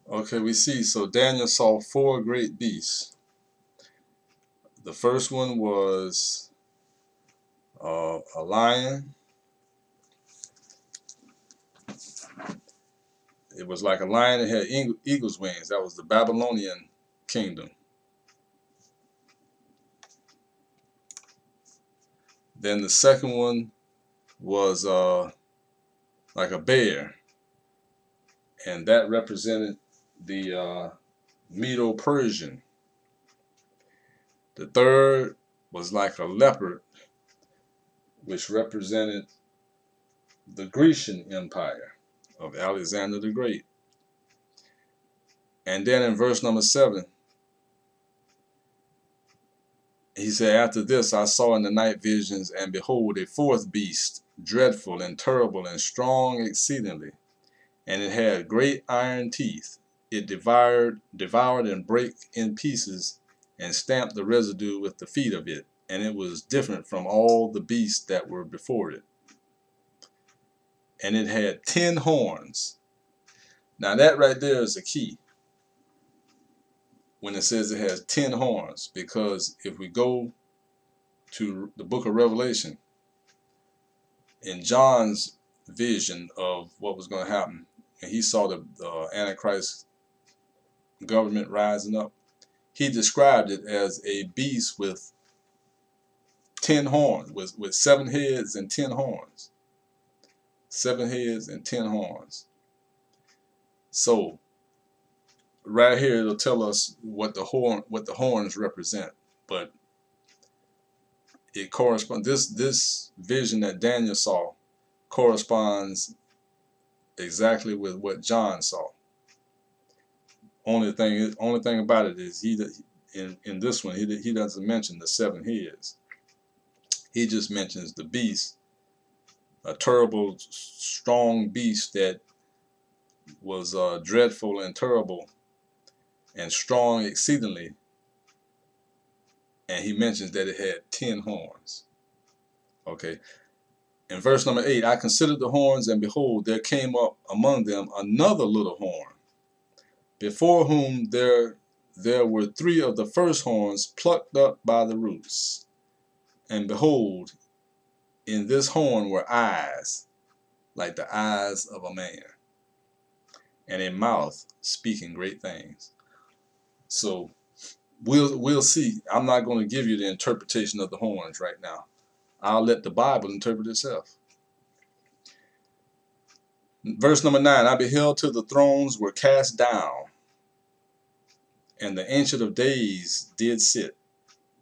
Okay, we see. So Daniel saw four great beasts. The first one was a lion. It was like a lion that had eagle's wings. That was the Babylonian kingdom. Then the second one was like a bear, and that represented the Medo-Persian. The third was like a leopard, which represented the Grecian Empire of Alexander the Great. And then in verse number 7, he said, after this I saw in the night visions, and behold, a fourth beast, dreadful and terrible and strong exceedingly, and it had great iron teeth. It devoured and brake in pieces, and stamped the residue with the feet of it, and it was different from all the beasts that were before it. And it had 10 horns. Now that right there is a key when it says it has 10 horns, because if we go to the book of Revelation, in John's vision of what was going to happen, and he saw the Antichrist government rising up, he described it as a beast with 10 horns, with 7 heads and 10 horns. 7 heads and 10 horns. So right here it'll tell us what the horns represent, but it corresponds. This vision that Daniel saw corresponds exactly with what John saw. Only thing about it is in this one he doesn't mention the 7 heads. He just mentions the beast, a terrible, strong beast that was dreadful and terrible and strong exceedingly, and he mentions that it had 10 horns. Okay. In verse number 8, I considered the horns, and behold, there came up among them another little horn, before whom there were 3 of the first horns plucked up by the roots. And behold, in this horn were eyes, like the eyes of a man, and a mouth speaking great things. So we'll see. I'm not going to give you the interpretation of the horns right now. I'll let the Bible interpret itself. Verse number 9, I beheld till the thrones were cast down, and the Ancient of Days did sit,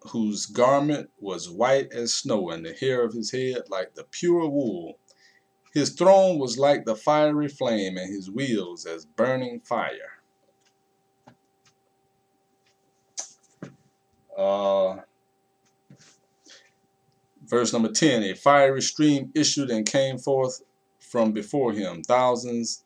whose garment was white as snow, and the hair of his head like the pure wool. His throne was like the fiery flame, and his wheels as burning fire. Verse number 10, a fiery stream issued and came forth from before him. Thousands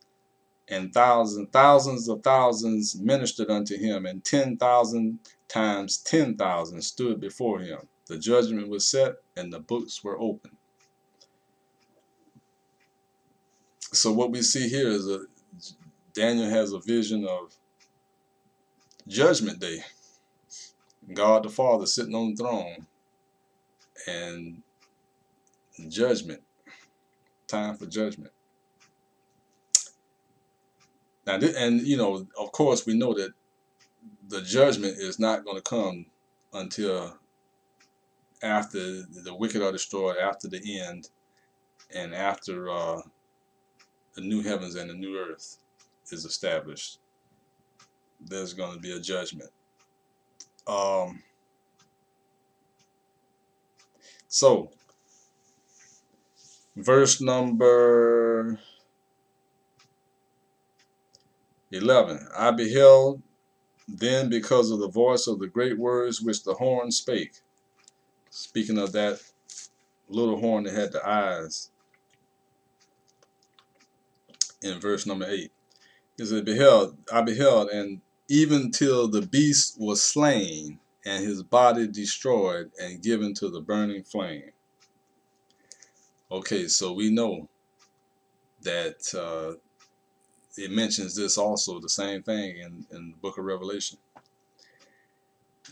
and thousands of thousands ministered unto him, and 10,000 times 10,000 stood before him. The judgment was set, and the books were opened. So what we see here is Daniel has a vision of Judgment Day. God the Father sitting on the throne, and judgment, time for judgment. Now, and you know, of course, we know that the judgment is not going to come until after the wicked are destroyed, after the end, and after the new heavens and the new earth is established. There's going to be a judgment. So, verse number 11, I beheld then because of the voice of the great words which the horn spake. Speaking of that little horn that had the eyes in verse number 8. It said, I beheld, and even till the beast was slain, and his body destroyed and given to the burning flame. Okay, so we know that it mentions this also, the same thing in the book of Revelation,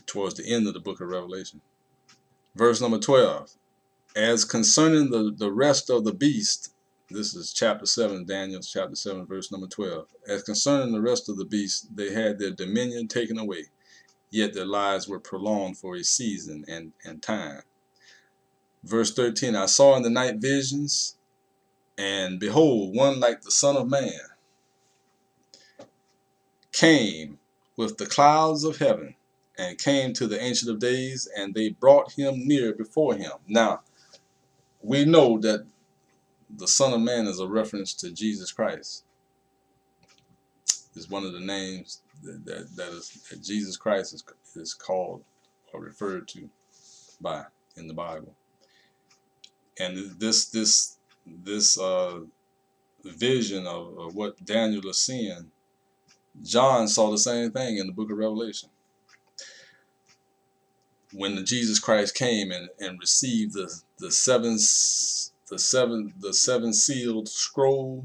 towards the end of the book of Revelation. Verse number 12. As concerning the rest of the beast, this is chapter 7, Daniel chapter 7, verse number 12. As concerning the rest of the beasts, they had their dominion taken away, yet their lives were prolonged for a season and time. Verse 13. I saw in the night visions, and behold, one like the Son of Man came with the clouds of heaven, and came to the Ancient of Days, and they brought him near before him. Now, we know that the Son of Man is a reference to Jesus Christ. It's one of the names that Jesus Christ is called or referred to by in the Bible. And this vision of what Daniel is seeing, John saw the same thing in the book of Revelation. When Jesus Christ came and received the seven sealed scroll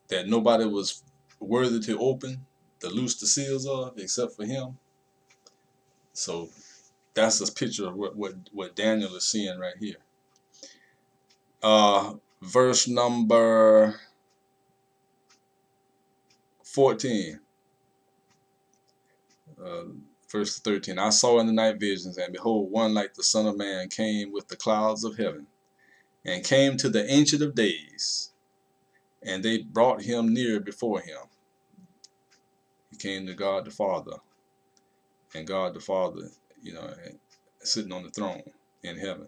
that nobody was worthy to open, to loose the seals of, except for him. So that's a picture of what Daniel is seeing right here. Verse number 14. Verse 13. I saw in the night visions, and behold, one like the Son of Man came with the clouds of heaven, and came to the Ancient of Days, and they brought him near before him. He came to God the Father, and God the Father, sitting on the throne in heaven.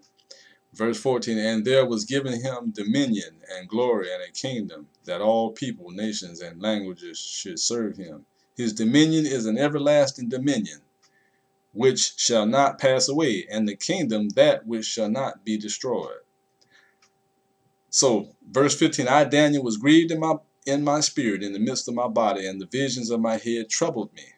Verse 14. And there was given him dominion and glory and a kingdom, that all people, nations, and languages should serve him. His dominion is an everlasting dominion, which shall not pass away, and the kingdom that which shall not be destroyed. So, verse 15. I, Daniel, was grieved in my spirit, in the midst of my body, and the visions of my head troubled me.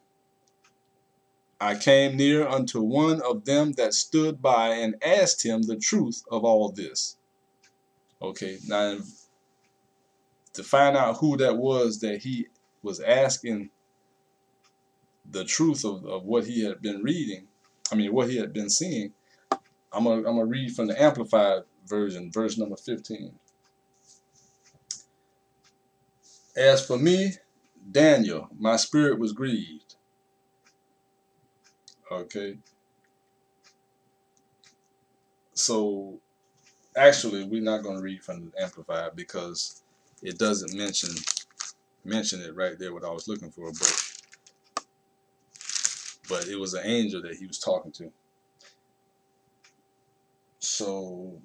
I came near unto one of them that stood by, and asked him the truth of all this. Okay, now to find out who that was that he was asking the truth of what he had been reading, what he had been seeing, I'm gonna read from the Amplified version, verse number 15. As for me, Daniel, my spirit was grieved. Okay. So actually, we're not going to read from the Amplified because it doesn't mention it right there what I was looking for, but it was an angel that he was talking to. So,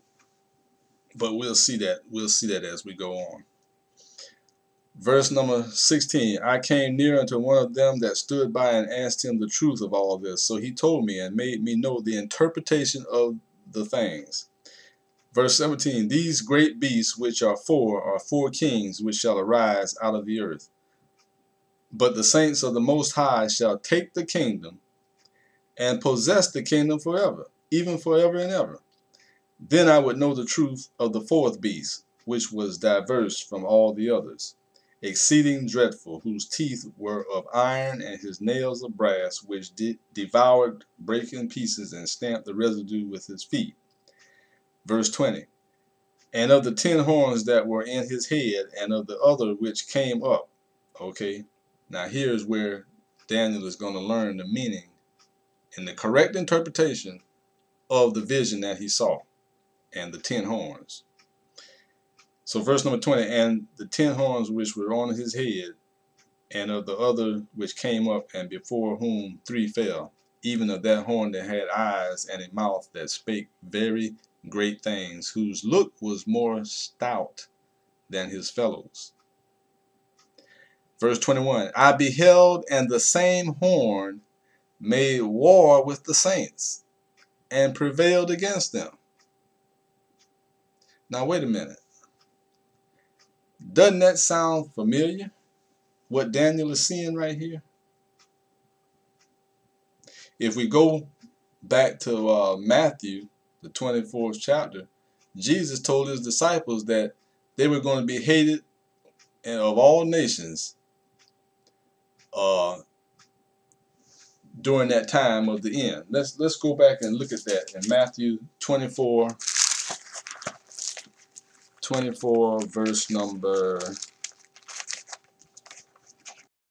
but we'll see that as we go on. Verse number 16. I came near unto one of them that stood by, and asked him the truth of all this. So he told me and made me know the interpretation of the things. Verse 17. These great beasts which are four kings which shall arise out of the earth. But the saints of the Most High shall take the kingdom, and possess the kingdom forever, even forever and ever. Then I would know the truth of the fourth beast, which was diverse from all the others, exceeding dreadful, whose teeth were of iron, and his nails of brass, which devoured, brake in pieces, and stamped the residue with his feet. Verse 20. And of the 10 horns that were in his head, and of the other which came up. Okay, now here's where Daniel is going to learn the meaning and the correct interpretation of the vision that he saw and the 10 horns. So verse number 20. And the 10 horns which were on his head, and of the other which came up, and before whom 3 fell, even of that horn that had eyes and a mouth that spake very great things, whose look was more stout than his fellows. Verse 21. I beheld, and the same horn made war with the saints, and prevailed against them. Now wait a minute. Doesn't that sound familiar? What Daniel is seeing right here? If we go back to Matthew, the 24th chapter, Jesus told his disciples that they were going to be hated and of all nations during that time of the end. Let's go back and look at that in Matthew 24 verse number